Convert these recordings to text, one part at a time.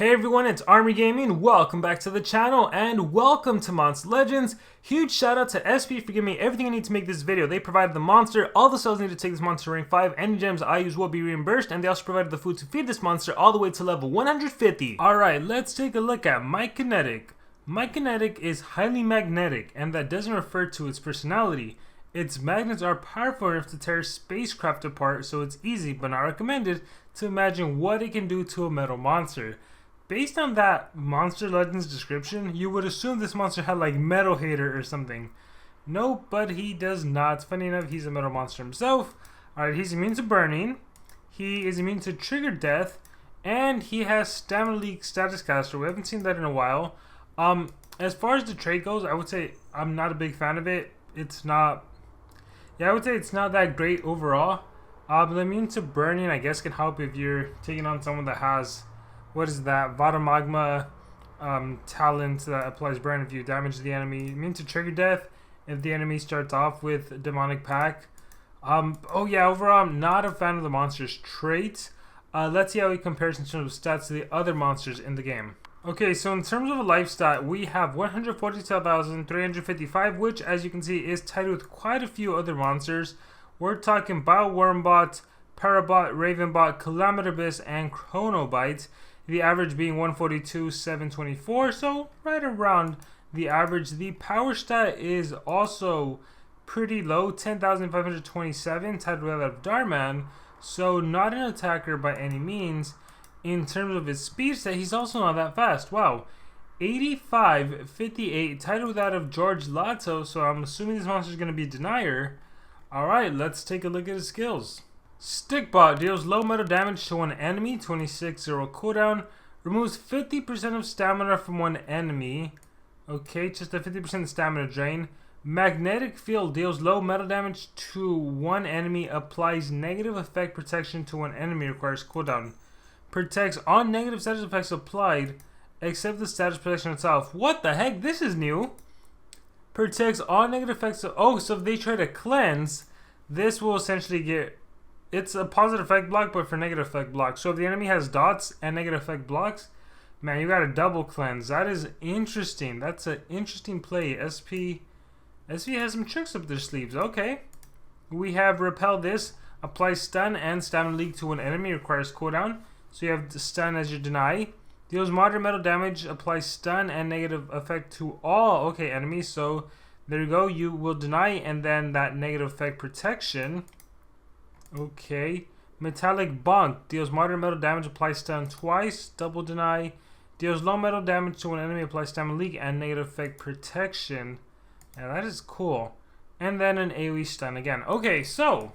Hey everyone, it's Army Gaming. Welcome back to the channel and welcome to Monster Legends. Huge shout out to SP for giving me everything I need to make this video. They provided the monster, all the cells needed to take this monster to rank 5, any gems I use will be reimbursed, and they also provided the food to feed this monster all the way to level 150. Alright, let's take a look at Mikenetic. Mikenetic is highly magnetic, and that doesn't refer to its personality. Its magnets are powerful enough to tear spacecraft apart, so it's easy but not recommended to imagine what it can do to a metal monster. Based on that Monster Legends description, you would assume this monster had like Metal Hater or something. Nope, but he does not. Funny enough, he's a metal monster himself. Alright, he's immune to burning. He is immune to trigger death. And he has Stamina Leak Status Caster. We haven't seen that in a while. As far as the trait goes, I would say I'm not a big fan of it. It's not... Yeah, I would say it's not that great overall. But immune to burning, I guess, can help if you're taking on someone that has... What is that? Vata Magma talent that applies burn if you damage the enemy. Immune to trigger death if the enemy starts off with demonic pack. Oh yeah, overall I'm not a fan of the monster's trait. Let's see how he compares in terms of stats to the other monsters in the game. Okay, so in terms of a life stat, we have 142,355, which as you can see is tied with quite a few other monsters. We're talking Biowormbot, Parabot, Ravenbot, Calamity and Kronobite. The average being 142,724, so right around the average. The power stat is also pretty low, 10,527, tied with that of Dhar, so not an attacker by any means. In terms of his speed stat, he's also not that fast. Wow, 85.58, tied with that of George Lato, so I'm assuming this monster is going to be Denier. Alright, let's take a look at his skills. Stickbot deals low metal damage to one enemy, 26-0 cooldown, removes 50% of stamina from one enemy. Okay, just a 50% stamina drain. Magnetic Field deals low metal damage to one enemy, applies negative effect protection to one enemy, requires cooldown. Protects all negative status effects applied, except the status protection itself. What the heck? This is new. Protects all negative effects. Oh, so if they try to cleanse, this will essentially get... It's a positive effect block, but for negative effect blocks. So if the enemy has dots and negative effect blocks, man, you got a double cleanse. That is interesting. That's an interesting play. SP has some tricks up their sleeves. Okay. We have Repel this. Applies stun and stamina leak to an enemy. Requires cooldown. So you have the stun as your deny. Deals moderate metal damage. Applies stun and negative effect to all enemies. So there you go. You will deny and then that negative effect protection. Okay, Metallic Bonk deals moderate metal damage, applies stun twice, double deny, deals low metal damage to an enemy, applies stamina leak and negative effect protection. Yeah, that is cool. And then an AoE stun again. Okay, so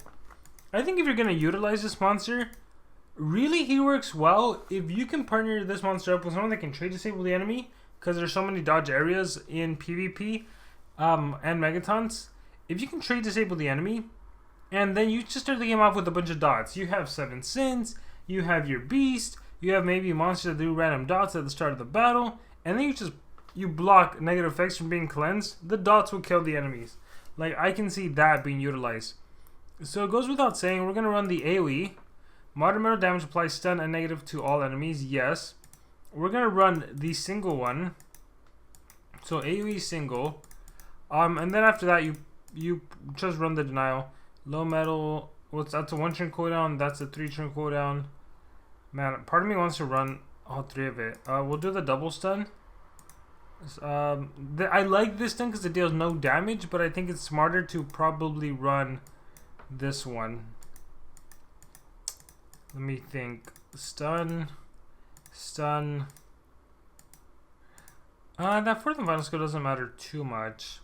I think if you're gonna utilize this monster, really he works well if you can partner this monster up with someone that can trade disable the enemy, because there's so many dodge areas in PvP and Megatons. If you can trade disable the enemy, and then you just start the game off with a bunch of dots. You have 7 Sins, you have your Beast, you have maybe monsters that do random dots at the start of the battle, and then you block negative effects from being cleansed. The dots will kill the enemies. Like, I can see that being utilized. So it goes without saying, we're going to run the AoE. Moderate metal damage applies stun and negative to all enemies, yes. We're going to run the single one. So AoE single. And then after that, you just run the denial. Low metal, that's a 1 turn cooldown, that's a 3 turn cooldown. Man, part of me wants to run all 3 of it. We'll do the double stun. I like this stun because it deals no damage, but I think it's smarter to probably run this one. Let me think. Stun. That fourth and final skill doesn't matter too much.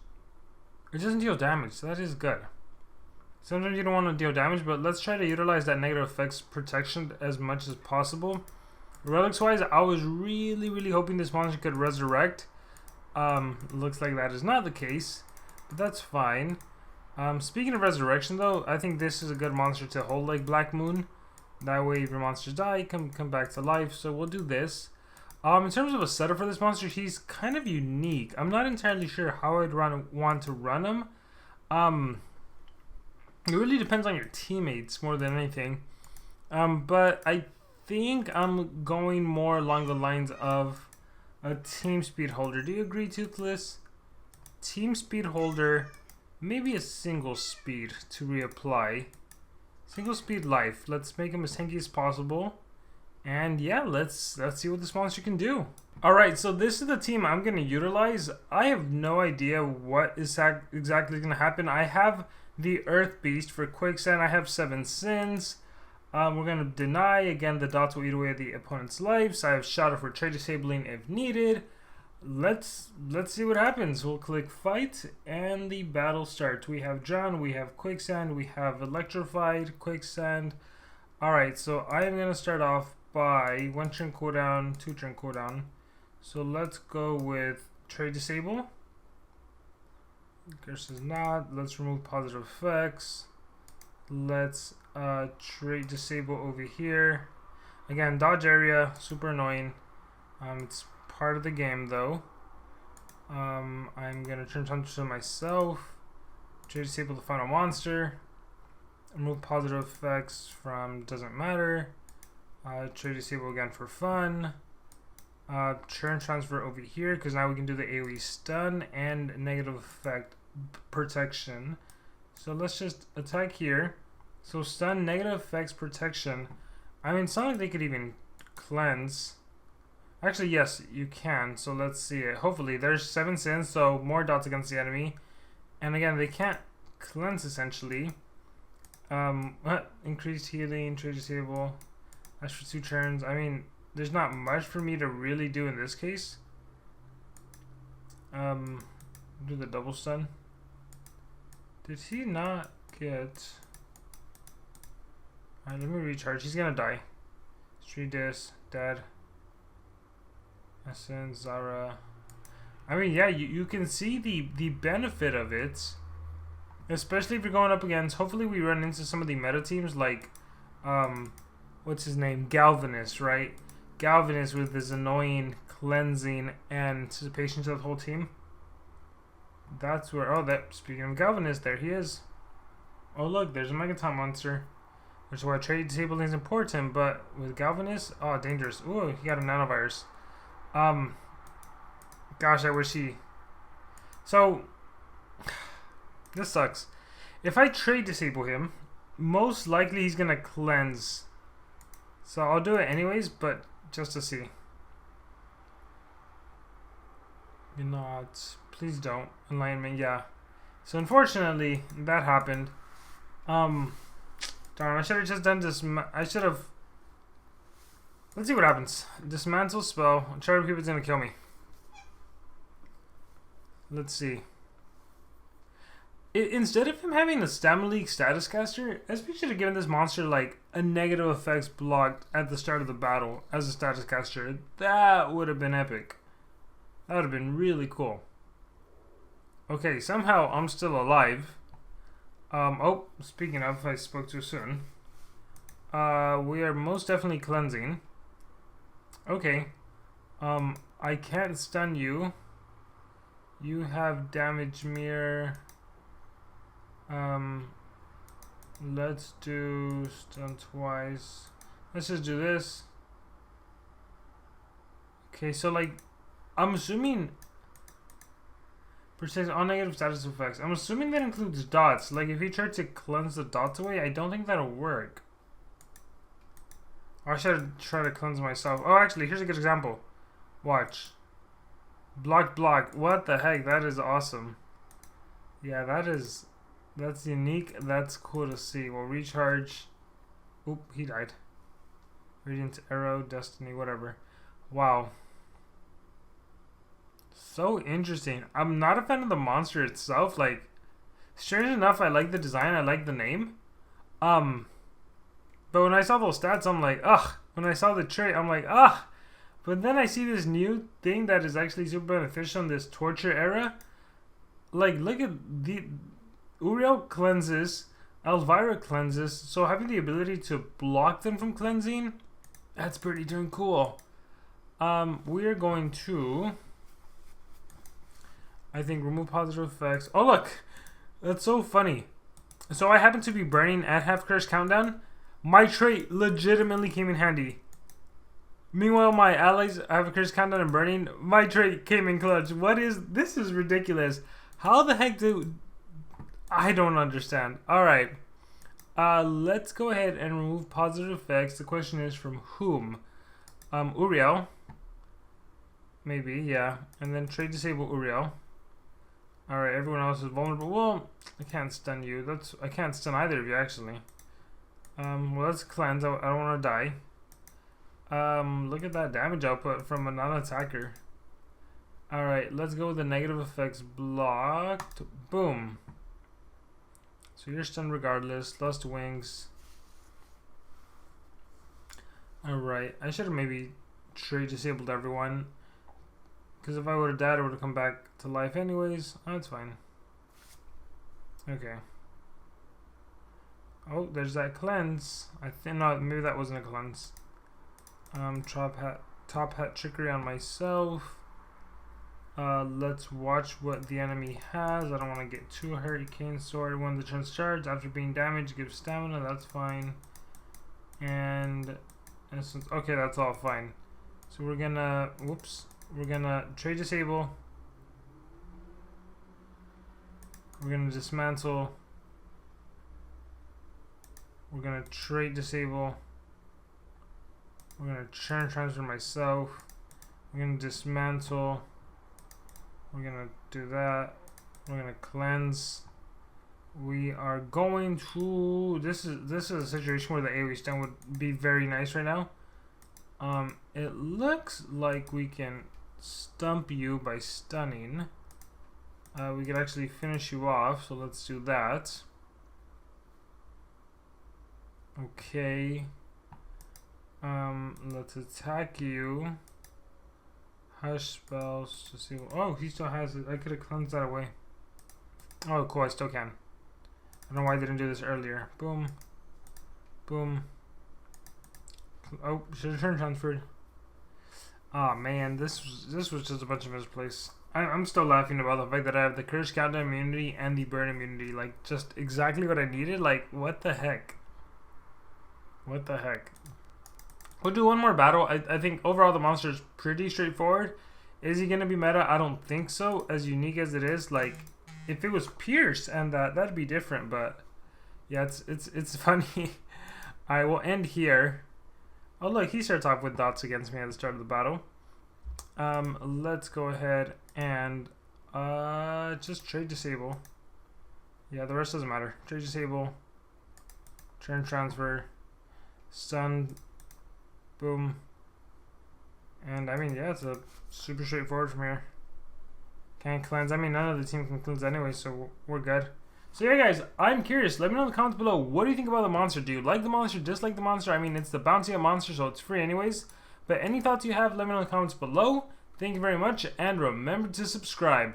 It doesn't deal damage, so that is good. Sometimes you don't want to deal damage, but let's try to utilize that negative effects protection as much as possible. Relics wise, I was really hoping this monster could resurrect. Looks like that is not the case, but that's fine. Speaking of resurrection though, I think this is a good monster to hold like Black Moon. That way if your monsters die, come back to life, so we'll do this. In terms of a setup for this monster, he's kind of unique. I'm not entirely sure how I'd want to run him. It really depends on your teammates more than anything. But I think I'm going more along the lines of a team speed holder. Do you agree, Toothless? Team speed holder, maybe a single speed to reapply. Single speed life. Let's make him as tanky as possible. And yeah, let's see what this monster can do. Alright, so this is the team I'm going to utilize. I have no idea what is exactly going to happen. I have the Earth Beast for Quicksand. I have 7 Sins. We're going to deny. Again, the dots will eat away at the opponent's lives. I have Shadow for trade disabling if needed. Let's see what happens. We'll click fight and the battle starts. We have John, we have Quicksand, we have Electrified, Quicksand. Alright, so I am going to start off by 1 turn cooldown, 2 turn cooldown. So let's go with trade disable. Curse is not. Let's remove positive effects. Let's trade disable over here. Again, dodge area, super annoying. It's part of the game though. I'm gonna turn Hunter to myself. Trade disable the final monster. Remove positive effects from doesn't matter. Trade disable again for fun. Turn transfer over here because now we can do the AoE stun and negative effect protection. So let's just attack here. So stun, negative effects, protection. I mean, it's not like they could even cleanse. Actually, yes, you can. So let's see it. Hopefully, there's 7 sins, so more dots against the enemy. And again, they can't cleanse essentially. Increased healing, trade disable. That's for 2 turns. I mean, there's not much for me to really do in this case. Do the double stun. Did he not get... Alright, let me recharge. He's gonna die. Street Dis, dead. Essence, Zara. I mean, yeah, you can see the benefit of it. Especially if you're going up against... Hopefully we run into some of the meta teams like... what's his name? Galvanist, right? Galvanist with his annoying cleansing and anticipation to the whole team. That's where... Oh, speaking of Galvanist, there he is. Oh, look, there's a Megaton monster. Which is why trade disabling is important, but with Galvanist, oh, dangerous. Ooh, he got a nanovirus. Gosh, I wish he... So, this sucks. If I trade disable him, most likely he's gonna cleanse. So I'll do it anyways, but just to see. You're not... Please don't. Enlightenment, yeah. So unfortunately, that happened. Darn, I should have just done this. I should have... Let's see what happens. Dismantle spell. Charter Cupid's gonna kill me. Let's see. Instead of him having a Stamina League status caster, SP should have given this monster like a negative effects blocked at the start of the battle as a status caster. That would have been epic. That would have been really cool. Okay, somehow I'm still alive. Oh, speaking of, I spoke too soon. We are most definitely cleansing. Okay. I can't stun you. You have damage mirror. Let's do stun twice. Let's just do this. Okay, so like, I'm assuming protects all negative status effects. I'm assuming that includes dots. Like if he tried to cleanse the dots away, I don't think that'll work. Or I should try to cleanse myself. Oh, actually, here's a good example. Watch. Block, block. What the heck? That is awesome. Yeah, that's unique. That's cool to see. We'll recharge. Oop, he died. Radiant Arrow, Destiny, whatever. Wow. So interesting. I'm not a fan of the monster itself. Like, strange enough, I like the design. I like the name. But when I saw those stats, I'm like, ugh. When I saw the trait, I'm like, ugh. But then I see this new thing that is actually super beneficial in this torture era. Like, look at the... Uriel cleanses. Elvira cleanses. So having the ability to block them from cleansing, that's pretty darn cool. We are going to... I think remove positive effects. Oh, look. That's so funny. So I happen to be burning at half curse countdown. My trait legitimately came in handy. Meanwhile, my allies have a curse countdown and burning. My trait came in clutch. What is this? Is ridiculous. How the heck do I don't understand. Alright. Let's go ahead and remove positive effects. The question is from whom? Uriel. Maybe, yeah. And then trade disable Uriel. Alright, everyone else is vulnerable. Well, I can't stun you. I can't stun either of you actually. Well, let's cleanse. I don't want to die. Look at that damage output from a non-attacker. Alright, let's go with the negative effects blocked. Boom. So you're stunned regardless. Lust wings. Alright, I should have maybe trade disabled everyone. Because if I would have died, I would have come back to life anyways. Oh, that's fine. Okay. Oh, there's that cleanse. I think no, maybe that wasn't a cleanse. Top hat trickery on myself. Let's watch what the enemy has. I don't want to get too hurricane sword. When the turns charged after being damaged, gives stamina. That's fine. And okay, that's all fine. So we're gonna we're gonna trade disable. We're gonna dismantle. We're gonna trade disable. We're gonna churn transfer myself. We're gonna dismantle. We're gonna do that. We're gonna cleanse. We are going to. This is a situation where the AoE stun would be very nice right now. It looks like we can stump you by stunning. We could actually finish you off. So let's do that. Okay. Let's attack you. Hush spells to see. Oh, he still has it. I could have cleansed that away. Oh, cool. I still can. I don't know why I didn't do this earlier. Boom. Boom. Oh, should have turn transferred. Oh man, this was just a bunch of misplays. I'm still laughing about the fact that I have the curse countdown immunity and the burn immunity. Like, just exactly what I needed. Like, what the heck? What the heck? We'll do one more battle. I think overall the monster is pretty straightforward. Is he gonna be meta? I don't think so. As unique as it is, like if it was Pierce and that'd be different. But yeah, it's funny. I will end here. Oh look, he starts off with dots against me at the start of the battle. Let's go ahead and just trade disable. Yeah, the rest doesn't matter. Trade disable. Turn transfer. Stun. Boom. And I mean, yeah, it's a super straightforward from here. Can't cleanse. I mean, none of the team can cleanse anyway, so we're good. So yeah, guys, I'm curious. Let me know in the comments below. What do you think about the monster? Do you like the monster? Dislike the monster? I mean, it's the bounty up monster, so it's free anyways. But any thoughts you have, let me know in the comments below. Thank you very much, and remember to subscribe.